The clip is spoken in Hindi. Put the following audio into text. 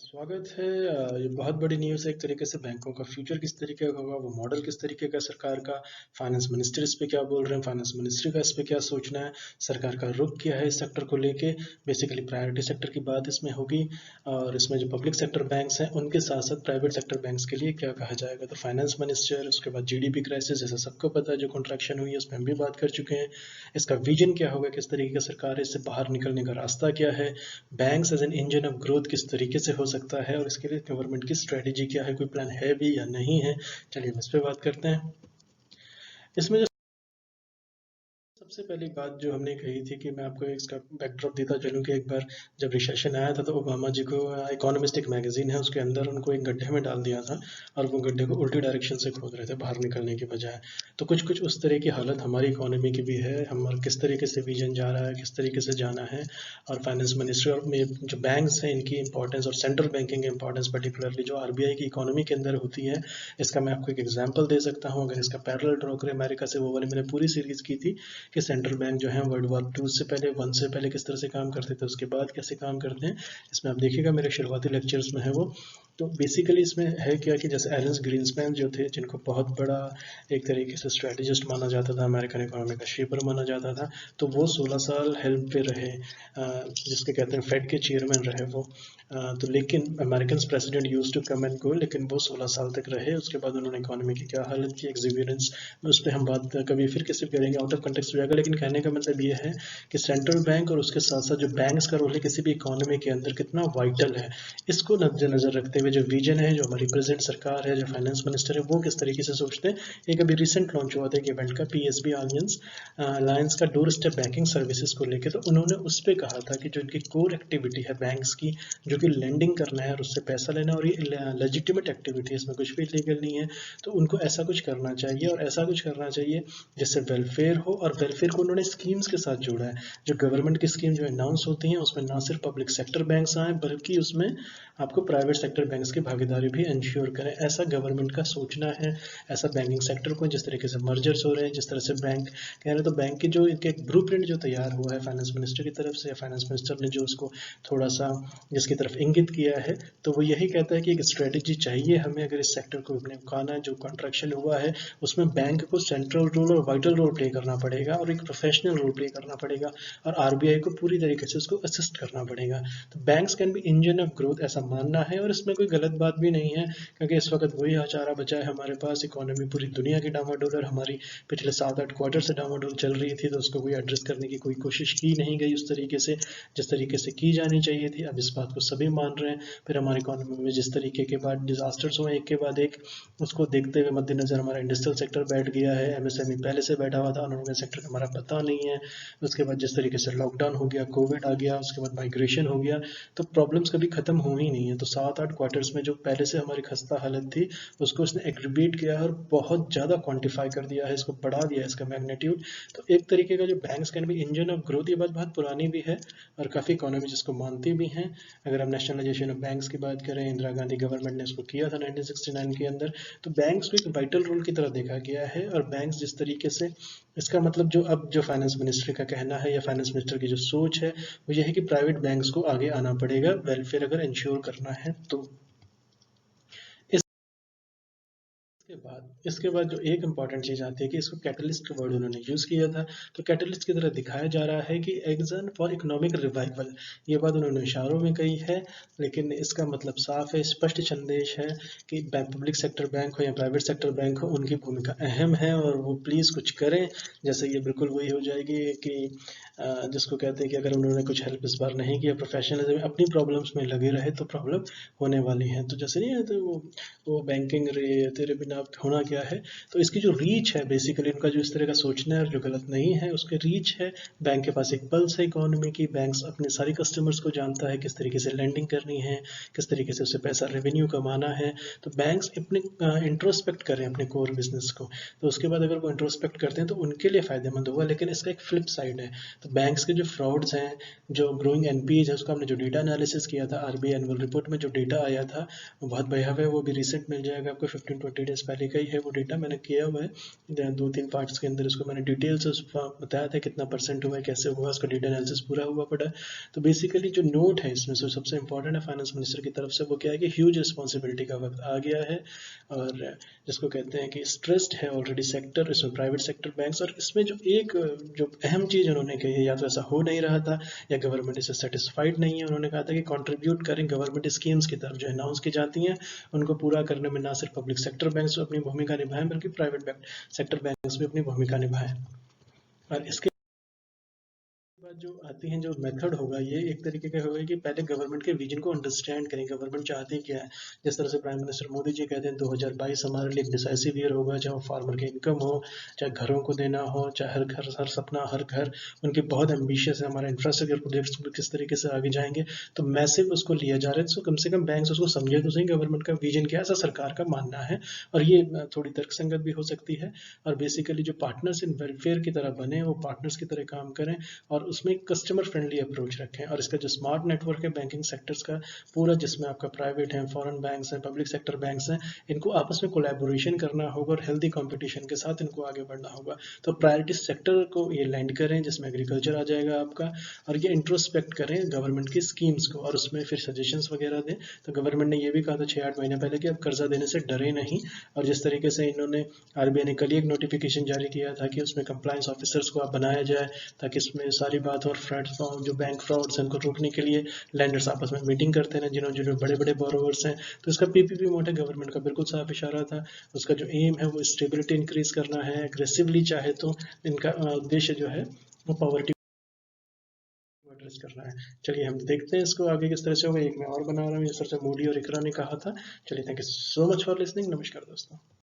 स्वागत है। ये बहुत बड़ी न्यूज़ है एक तरीके से। बैंकों का फ्यूचर किस तरीके का होगा, वो मॉडल किस तरीके का सरकार का, फाइनेंस मिनिस्टर इस पे क्या बोल रहे हैं, फाइनेंस मिनिस्ट्री का इस पे क्या सोचना है, सरकार का रुख क्या है इस सेक्टर को लेके। बेसिकली प्रायोरिटी सेक्टर की बात इसमें होगी, और इसमें जो पब्लिक सेक्टर बैंक्स हैं उनके साथ साथ प्राइवेट सेक्टर बैंक्स के लिए क्या कहा जाएगा। तो फाइनेंस मिनिस्टर, उसके बाद जीडीपी क्राइसिस, जैसा सबको पता है जो कॉन्ट्रैक्शन हुई है उसमें हम भी बात कर चुके हैं। इसका विजन क्या होगा, किस तरीके का सरकार है, इससे बाहर निकलने का रास्ता क्या है, banks as an engine of growth किस तरीके से हो सकता है, और इसके लिए गवर्नमेंट की स्ट्रेटेजी क्या है, कोई प्लान है भी या नहीं है। चलिए हम इस पे बात करते हैं। इसमें जो सबसे पहली बात जो हमने कही थी कि मैं आपको इसका बैकड्रॉप देता चलूं कि एक बार जब रिसेशन आया था तो ओबामा जी को इकोनॉमिस्ट एक मैगजीन है उसके अंदर उनको एक गड्ढे में डाल दिया था, और वो गड्ढे को उल्टी डायरेक्शन से खोद रहे थे बाहर निकलने की बजाय। तो कुछ कुछ उस तरह की हालत हमारी इकोनॉमी की भी है। हम किस तरीके से विजन जा रहा है, किस तरीके से जाना है, और फाइनेंस मिनिस्ट्री और में जो बैंक्स हैं इनकी इंपॉर्टेंस, और सेंट्रल बैंकिंग की इंपॉर्टेंस पर्टिकुलरली जो आरबीआई की इकोनॉमी के अंदर होती है। इसका मैं आपको एक एग्जांपल दे सकता हूँ। अगर इसका पैरेलल ड्रॉ करें अमेरिका से, वो वाली मैंने पूरी सीरीज की थी कि सेंट्रल बैंक जो है वर्ल्ड वॉर टू से पहले, वन से पहले किस तरह से काम करते थे, उसके बाद कैसे काम करते हैं। इसमें आप देखिएगा मेरे शुरुआती लेक्चर्स में है वो। तो बेसिकली इसमें है क्या कि जैसे एलन ग्रीन्सपैन जो थे, जिनको बहुत बड़ा एक तरीके से स्ट्रेटजिस्ट माना जाता था, अमेरिकन इकोनॉमी का शेपर माना जाता था, तो वो 16 साल हेल्प पे रहे, जिसके कहते हैं फेड के चेयरमैन रहे वो। तो लेकिन American president use to come and go, लेकिन वो 16 साल तक रहे। उसके बाद उन्होंने इकोनॉमी की क्या हालत की, एक्सिबियंस, उस पर हम बात कभी फिर किसी करेंगे, आउट ऑफ कंटेक्स्ट हो जाएगा। लेकिन कहने का मतलब ये है कि सेंट्रल बैंक और उसके साथ साथ जो बैंक्स का रोल है किसी भी इकोनॉमी के अंदर कितना वाइटल है, इसको नजर रखते हुए जो विजन है, जो हमारी प्रेजेंट सरकार है, जो फाइनेंस मिनिस्टर है, वो किस तरीके से सोचते हैं। एक अभी रिसेंट लॉन्च हुआ था एक इवेंट का, पीएसबी अलायंस का डोर स्टेप बैंकिंग सर्विसेज को लेकर। तो उन्होंने उस पर कहा था कि जो इनकी कोर एक्टिविटी है बैंक्स की, जो कि लेंडिंग करना है और उससे पैसा लेना, और ये लेजिटिमेट एक्टिविटी है, इसमें कुछ भी लीगल नहीं है, तो उनको ऐसा कुछ करना चाहिए, और ऐसा कुछ करना चाहिए जिससे वेलफेयर हो। और वेलफेयर को उन्होंने स्कीम्स के साथ जोड़ा है। जो गवर्नमेंट की स्कीम जो अनाउंस होती हैं उसमें ना सिर्फ पब्लिक सेक्टर बैंक्स आए, बल्कि उसमें आपको प्राइवेट सेक्टर बैंक्स की भागीदारी भी इंश्योर करें, ऐसा गवर्नमेंट का सोचना है। ऐसा बैंकिंग सेक्टर को जिस तरीके से मर्जर्स हो रहे हैं, जिस तरह से बैंक कह रहे हैं, तो बैंक की जो एक ब्लू प्रिंट जो तैयार हुआ है फाइनेंस मिनिस्टर की तरफ से, फाइनेंस मिनिस्टर ने जो उसको थोड़ा सा जिसकी तरफ इंगित किया है, तो वो यही कहता है कि एक स्ट्रेटेजी चाहिए हमें अगर इस सेक्टर को अपने उठाना है। जो कॉन्ट्रैक्शन हुआ है उसमें बैंक को सेंट्रल रोल और वाइटल रोल प्ले करना पड़ेगा, और एक प्रोफेशनल रोल प्ले करना पड़ेगा, और आरबीआई को पूरी तरीके से उसको असिस्ट करना पड़ेगा। तो banks can be engine of growth, ऐसा मानना है, और इसमें कोई गलत बात भी नहीं है, क्योंकि इस वक्त वही चारा बचा है हमारे पास। इकोनॉमी पूरी दुनिया की डामाडोल, और हमारी पिछले 7-8 क्वार्टर से डामाडोल चल रही थी, तो उसको कोई एड्रेस करने की कोई कोशिश की नहीं गई उस तरीके से जिस तरीके से की जानी चाहिए थी। अब इस बात को सभी मान रहे हैं। फिर हमारी इकोनॉमी में जिस तरीके के बाद डिजास्टर्स हुए एक के बाद एक, उसको देखते हुए मद्देनजर हमारा इंडस्ट्रियल सेक्टर बैठ गया है, एमएसएमई पहले से बैठा हुआ था, अनऑर्गेनाइज सेक्टर हमारा पता नहीं है। उसके बाद जिस तरीके से लॉकडाउन हो गया, कोविड आ गया, उसके बाद माइग्रेशन हो गया, तो प्रॉब्लम्स कभी खत्म हो ही नहीं है। तो 7-8 क्वार्टर्स में जो पहले से हमारी खस्ता हालत थी उसको उसने एग्रीबेट किया है, और बहुत ज़्यादा क्वान्टिफाई कर दिया है, इसको बढ़ा दिया है इसका मैग्नीट्यूड। तो एक तरीके का जो banks can be engine of growth, ये बात बहुत पुरानी भी है, और काफ़ी इकोनॉमी जिसको मानती भी हैं। अगर हम नेशनलाइजेशन ऑफ बैंक्स की बात करें, इंदिरा गांधी गवर्नमेंट ने इसको किया था 1969 के अंदर। तो बैंक्स को एक वाइटल रोल की तरह देखा गया है, और बैंक्स जिस तरीके से, इसका मतलब जो अब जो फाइनेंस मिनिस्ट्री का कहना है या फाइनेंस मिनिस्टर की जो सोच है वो ये है कि प्राइवेट बैंक्स को आगे आना पड़ेगा वेलफेयर अगर इंश्योर करना है तो। इसके बाद जो एक इम्पॉर्टेंट चीज़ आती है कि इसको कैटलिस्ट का वर्ड उन्होंने यूज़ किया था। तो कैटलिस्ट की तरह दिखाया जा रहा है कि एक्शन फॉर इकोनॉमिक रिवाइवल, ये बात उन्होंने इशारों में कही है, लेकिन इसका मतलब साफ है, स्पष्ट संदेश है कि पब्लिक सेक्टर बैंक हो या प्राइवेट सेक्टर बैंक हो, उनकी भूमिका अहम है, और वो प्लीज़ कुछ करें। जैसे ये बिल्कुल वही हो जाएगी कि जिसको कहते हैं कि अगर उन्होंने कुछ हेल्प इस बार नहीं किया, प्रोफेशनलिज्म में अपनी प्रॉब्लम्स में लगे रहे, तो प्रॉब्लम होने वाली है। तो जैसे नहीं है, तो वो बैंकिंग रे तेरे बिना अब होना क्या है। तो इसकी जो रीच है, बेसिकली उनका जो इस तरह का सोचना है और जो गलत नहीं है, उसके रीच है। बैंक के पास एक पल्स है इकोनॉमी की, बैंक्स अपने सारे कस्टमर्स को जानता है किस तरीके से लेंडिंग करनी है, किस तरीके से उससे पैसा रेवेन्यू कमाना है। तो बैंक्स अपने इंट्रोस्पेक्ट करें अपने कोर बिजनेस को, तो उसके बाद अगर वो इंट्रोस्पेक्ट करते हैं तो उनके लिए फ़ायदेमंद होगा। लेकिन इसका एक फ्लिप साइड है। तो बैंक्स के जो फ्रॉड्स हैं, जो ग्रोइंग एनपीएज है, उसका हमने जो डेटा एनालिसिस किया था आरबीआई एनुअल रिपोर्ट में जो डेटा आया था वो बहुत भयावह है। वो भी रिसेंट मिल जाएगा आपको 15-20 डेज पहले का ही है वो डेटा, मैंने किया हुआ है 2-3 पार्ट्स के अंदर, इसको मैंने डिटेल से बताया था कितना परसेंट हुआ है, कैसे हुआ, उसका डेटा एनालिसिस पूरा हुआ पड़ा है। तो बेसिकली जो नोट है इसमें से सबसे इंपॉर्टेंट है फाइनेंस मिनिस्टर की तरफ से, वो क्या है कि ह्यूज रिस्पॉन्सिबिलिटी का वक्त आ गया है, और जिसको कहते हैं कि स्ट्रेस्ड है ऑलरेडी सेक्टर, इसमें प्राइवेट सेक्टर बैंक्स, और इसमें जो अहम चीज़ उन्होंने कही है, या तो ऐसा हो नहीं रहा था या गवर्नमेंट इससे सेटिस्फाइड नहीं है। उन्होंने कहा था कि कंट्रीब्यूट करें गवर्नमेंट स्कीम्स की तरफ जो अनाउंस की जाती हैं, उनको पूरा करने में ना सिर्फ पब्लिक सेक्टर बैंक्स अपनी भूमिका निभाएं, बल्कि प्राइवेट सेक्टर बैंक्स भी अपनी भूमिका निभाएं। और इसके बाद जो आती हैं, जो मेथड होगा, ये एक तरीके का होगा कि पहले गवर्नमेंट के विजन को अंडरस्टैंड करें, गवर्नमेंट चाहती क्या है। जिस तरह से प्राइम मिनिस्टर मोदी जी कहते हैं 2022 हमारे लिए एक डिसाइसिव ईयर होगा, चाहे फार्मर की इनकम हो, चाहे घरों को देना हो, चाहे हर घर हर सपना हर घर, उनके बहुत एम्बिशियस है, हमारा इंफ्रास्ट्रक्चर प्रोजेक्ट्स किस तरीके से आगे जाएंगे, तो मैसिव उसको लिया जा रहा है। तो कम से कम बैंक उसको समझे तो सही गवर्नमेंट का विजन क्या है, ऐसा सरकार का मानना है। और ये थोड़ी तर्कसंगत भी हो सकती है, और बेसिकली जो पार्टनर्स इन वेलफेयर की तरह बने, वो पार्टनर्स की तरह काम करें, और उसमें कस्टमर फ्रेंडली अप्रोच रखें। और इसका जो स्मार्ट नेटवर्क है बैंकिंग सेक्टर्स का पूरा, जिसमें आपका प्राइवेट है, फॉरेन बैंक्स हैं, पब्लिक सेक्टर बैंक्स हैं, इनको आपस में कोलैबोरेशन करना होगा, और हेल्दी कंपटीशन के साथ इनको आगे बढ़ना होगा। तो प्रायोरिटी सेक्टर को ये लैंड करें, जिसमें एग्रीकल्चर आ जाएगा आपका, और ये इंट्रोस्पेक्ट करें गवर्नमेंट की स्कीम्स को, और उसमें फिर सजेशंस वगैरह दें। तो गवर्नमेंट ने ये भी कहा था 6-8 महीने पहले कि अब कर्जा देने से डरे नहीं, और जिस तरीके से इन्होंने आरबीआई ने कल ही एक नोटिफिकेशन जारी किया था कि उसमें कंप्लायंस ऑफिसर्स को आप बनाया जाए, ताकि इसमें सारी बात, और जो बैंक फ्रॉड्स हैं उनको रोकने के लिए लेंडर्स आपस में मीटिंग करते हैं, जिन्होंने बड़े बड़े बोरोवर्स हैं। तो इसका पीपीपी मोड है, गवर्नमेंट का बिल्कुल साफ इशारा था। उसका जो एम है वो स्टेबिलिटी इंक्रीज करना है, एग्रेसिवली चाहे तो इनका उद्देश्य जो है वो पॉवर्टी एड्रेस करना है। चलिए हम देखते हैं इसको आगे किस तरह से होगा। एक मैं और बना रहा हूँ, ये सर से मोदी और इकरा ने कहा था। चलिए, thank you so much for listening. नमस्कार दोस्तों।